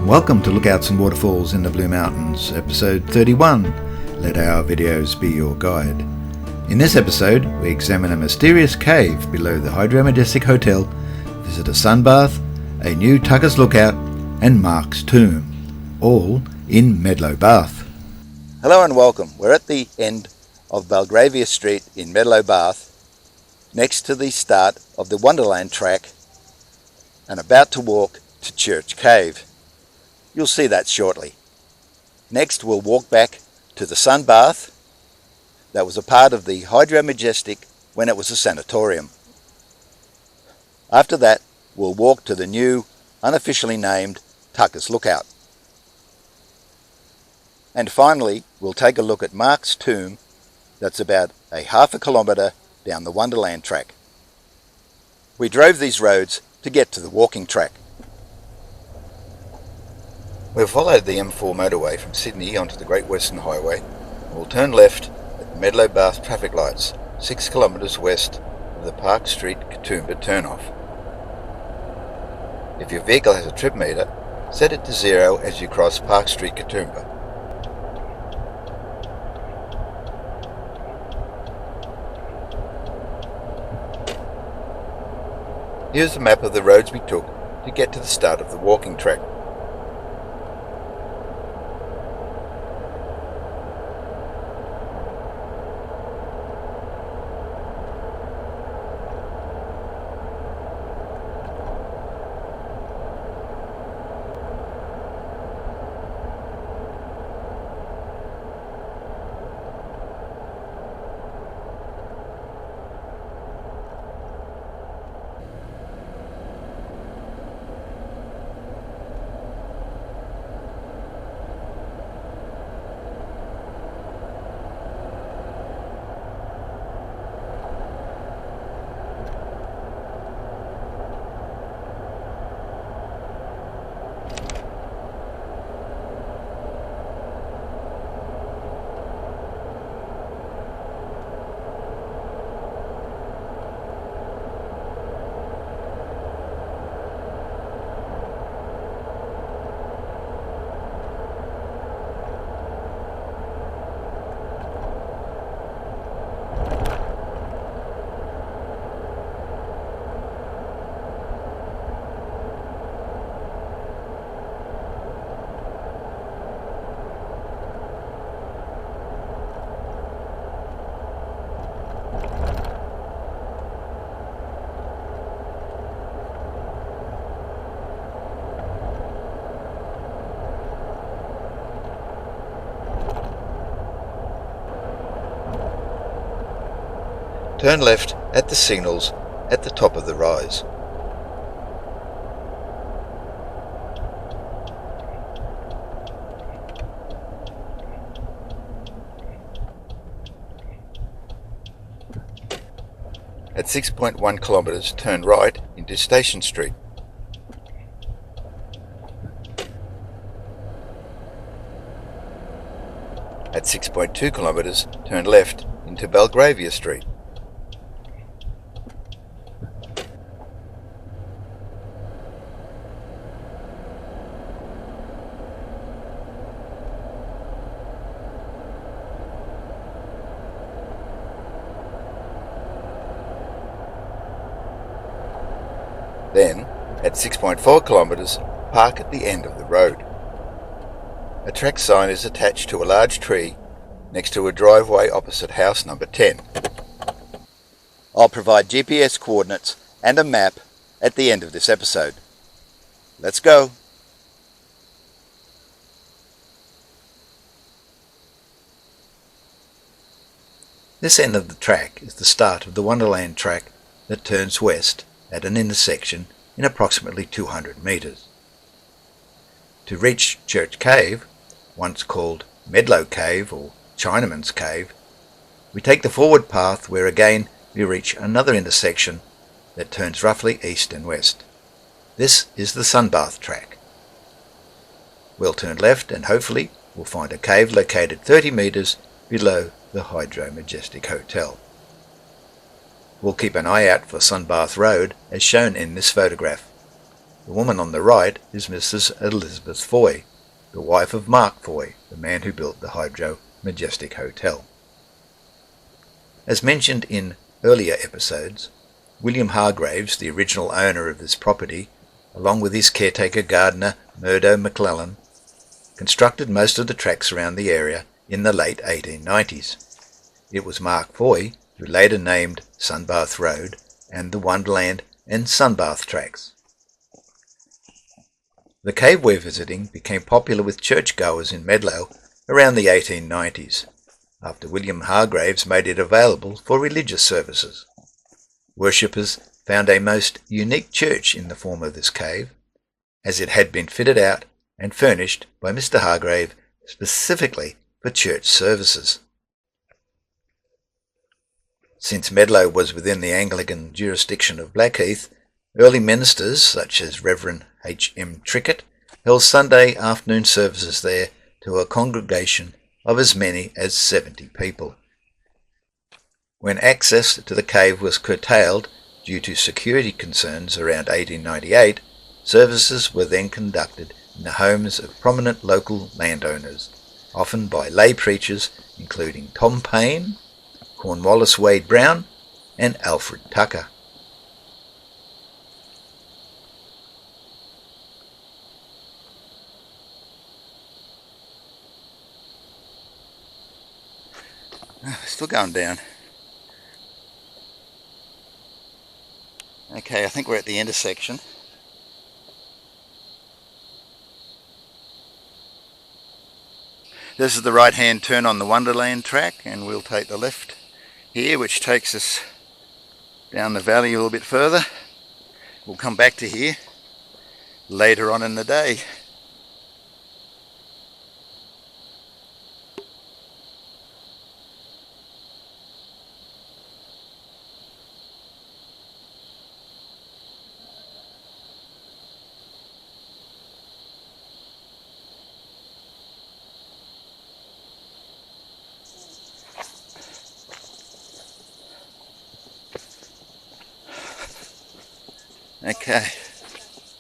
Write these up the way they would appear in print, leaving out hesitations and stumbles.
Welcome to Lookouts and Waterfalls in the Blue Mountains, episode 31. Let our videos be your guide. In this episode, we examine a mysterious cave below the Hydro Majestic Hotel, visit a sunbath, a new Tucker's Lookout, and Mark's tomb, all in Medlow, Bath. Hello and welcome. We're at the end of Belgravia Street in Medlow, Bath, next to the start of the Wonderland track, and about to walk to Church Cave. You'll see that shortly. Next we'll walk back to the Sunbath that was a part of the Hydro Majestic when it was a sanatorium. After that we'll walk to the new, unofficially named Tucker's Lookout. And finally we'll take a look at Mark's tomb that's about a half a kilometre down the Wonderland track. We drove these roads to get to the walking track. We've followed the M4 motorway from Sydney onto the Great Western Highway and we'll turn left at the Medlow Bath traffic lights, 6 kilometres west of the Park Street Katoomba turnoff. If your vehicle has a trip meter, set it to 0 as you cross Park Street Katoomba. Here's a map of the roads we took to get to the start of the walking track. Turn left at the signals at the top of the rise. At 6.1 kilometres, turn right into Station Street. At 6.2 kilometres, turn left into Belgravia Street. Then, at 6.4 kilometres, park at the end of the road. A track sign is attached to a large tree next to a driveway opposite house number 10. I'll provide GPS coordinates and a map at the end of this episode. Let's go! This end of the track is the start of the Wonderland track that turns west at an intersection in approximately 200 metres. To reach Church Cave, once called Medlow Cave or Chinaman's Cave, we take the forward path where again we reach another intersection that turns roughly east and west. This is the Sunbath track. We'll turn left and hopefully we'll find a cave located 30 metres below the Hydro Majestic Hotel. We'll keep an eye out for Sunbath Road as shown in this photograph. The woman on the right is Mrs. Elizabeth Foy, the wife of Mark Foy, the man who built the Hydro Majestic Hotel. As mentioned in earlier episodes, William Hargraves, the original owner of this property, along with his caretaker gardener Murdo McClellan, constructed most of the tracks around the area in the late 1890s. It was Mark Foy who later named Sunbath Road and the Wonderland and Sunbath tracks. The cave we're visiting became popular with churchgoers in Medlow around the 1890s, after William Hargraves made it available for religious services. Worshippers found a most unique church in the form of this cave, as it had been fitted out and furnished by Mr. Hargrave specifically for church services. Since Medlow was within the Anglican jurisdiction of Blackheath, early ministers such as Reverend H. M. Trickett held Sunday afternoon services there to a congregation of as many as 70 people. When access to the cave was curtailed due to security concerns around 1898, services were then conducted in the homes of prominent local landowners, often by lay preachers including Tom Paine, Cornwallis Wade Brown, and Alfred Tucker. Still going down. Okay, I think we're at the intersection. This is the right hand turn on the Wonderland track, and we'll take the left here, which takes us down the valley a little bit further. We'll come back to here later on in the day. Okay,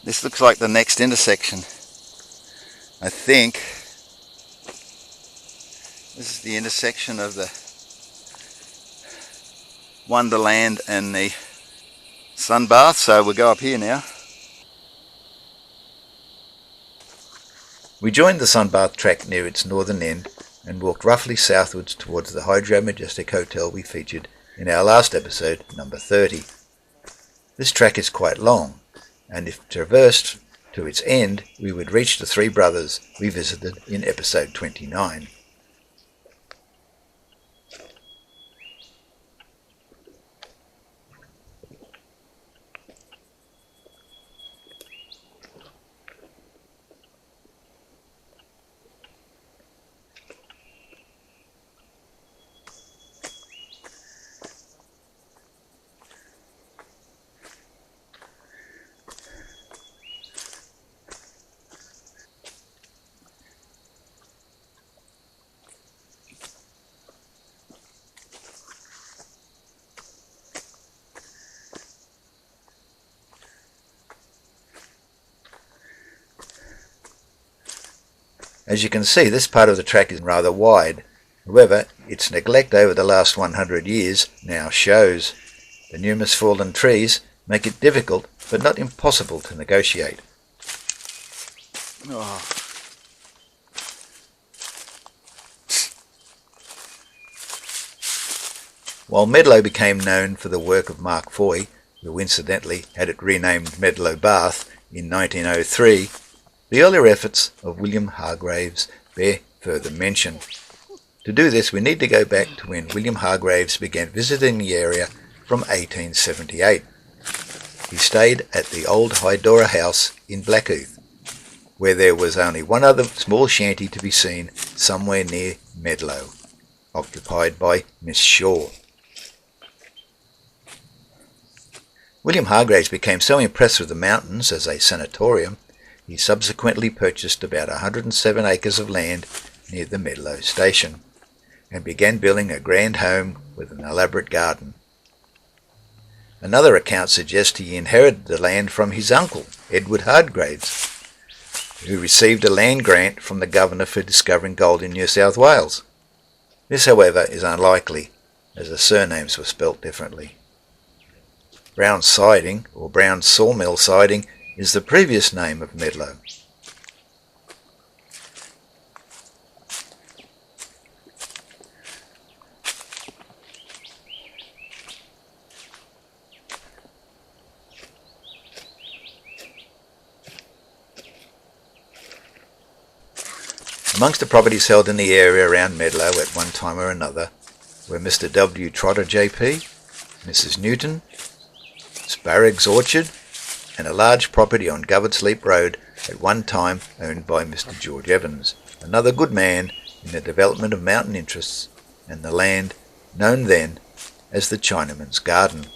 this looks like the next intersection. I think this is the intersection of the Wonderland and the Sunbath, so we'll go up here now. We joined the Sunbath track near its northern end and walked roughly southwards towards the Hydro Majestic Hotel we featured in our last episode, number 30. This track is quite long, and if traversed to its end, we would reach the Three Brothers we visited in episode 29. As you can see, this part of the track is rather wide. However, its neglect over the last 100 years now shows. The numerous fallen trees make it difficult, but not impossible, to negotiate. Oh. While Medlow became known for the work of Mark Foy, who incidentally had it renamed Medlow Bath in 1903, the earlier efforts of William Hargraves bear further mention. To do this, we need to go back to when William Hargraves began visiting the area from 1878. He stayed at the old Hydora house in Blackheath, where there was only one other small shanty to be seen somewhere near Medlow, occupied by Miss Shaw. William Hargraves became so impressed with the mountains as a sanatorium, he subsequently purchased about 107 acres of land near the Medlow station, and began building a grand home with an elaborate garden. Another account suggests he inherited the land from his uncle, Edward Hardgraves, who received a land grant from the governor for discovering gold in New South Wales. This, however, is unlikely, as the surnames were spelt differently. Brown Siding, or Brown Sawmill Siding, is the previous name of Medlow. Amongst the properties held in the area around Medlow at one time or another were Mr. W. Trotter J.P., Mrs. Newton, Sparrag's Orchard, and a large property on Govert's Leap Road at one time owned by Mr. George Evans, another good man in the development of mountain interests and the land known then as the Chinaman's Garden.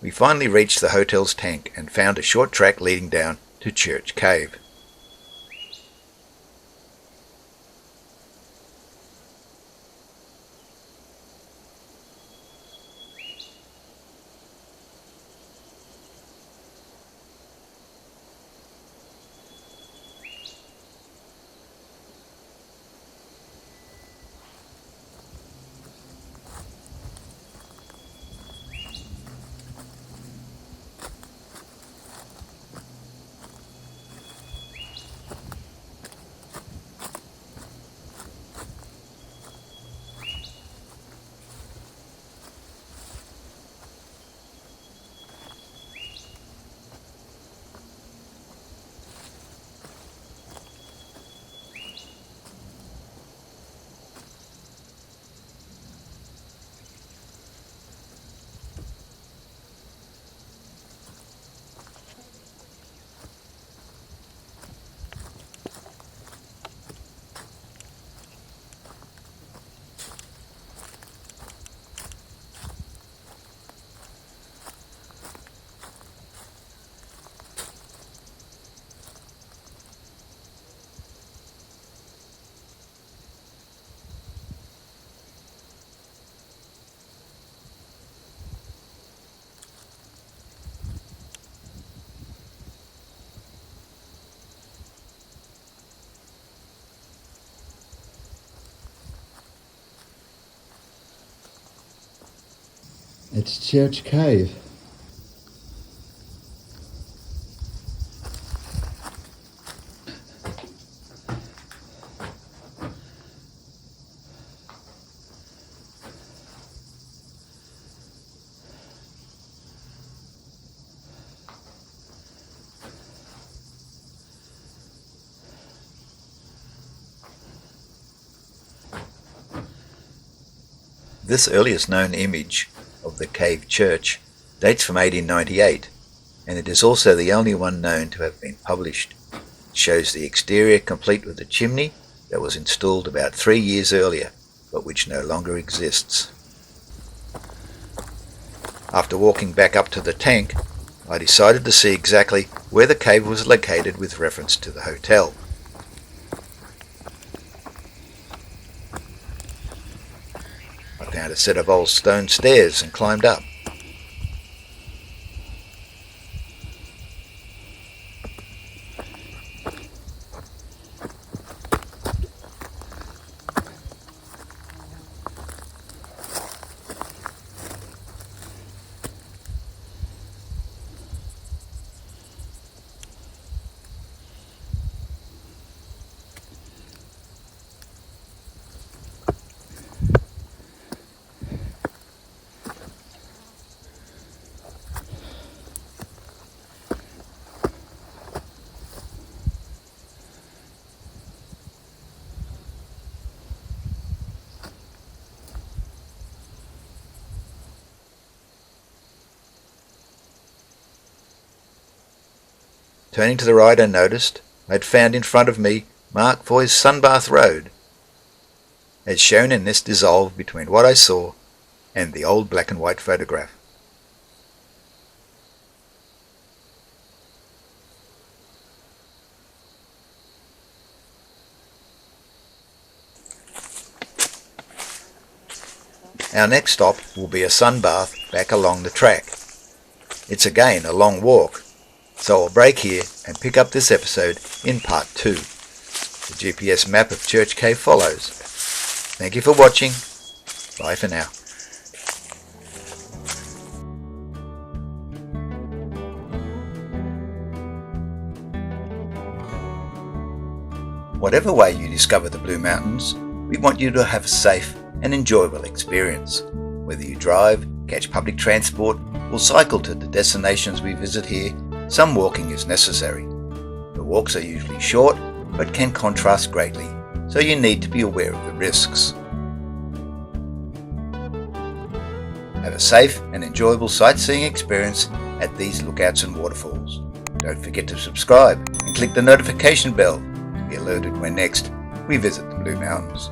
We finally reached the hotel's tank and found a short track leading down to Church Cave. It's Church Cave. This earliest known image of the cave church dates from 1898, and it is also the only one known to have been published. It shows the exterior complete with a chimney that was installed about 3 years earlier, but which no longer exists. After walking back up to the tank, I decided to see exactly where the cave was located with reference to the hotel. I found a set of old stone stairs and climbed up. Turning to the right, I noticed I had found in front of me Mark Foy's Sunbath Road, as shown in this dissolve between what I saw and the old black and white photograph. Our next stop will be a sunbath back along the track. It's again a long walk, so I'll break here and pick up this episode in part 2. The GPS map of Church Cave follows. Thank you for watching. Bye for now. Whatever way you discover the Blue Mountains, we want you to have a safe and enjoyable experience. Whether you drive, catch public transport, or cycle to the destinations we visit here, some walking is necessary. The walks are usually short, but can contrast greatly, so you need to be aware of the risks. Have a safe and enjoyable sightseeing experience at these Lookouts and Waterfalls. Don't forget to subscribe and click the notification bell to be alerted when next we visit the Blue Mountains.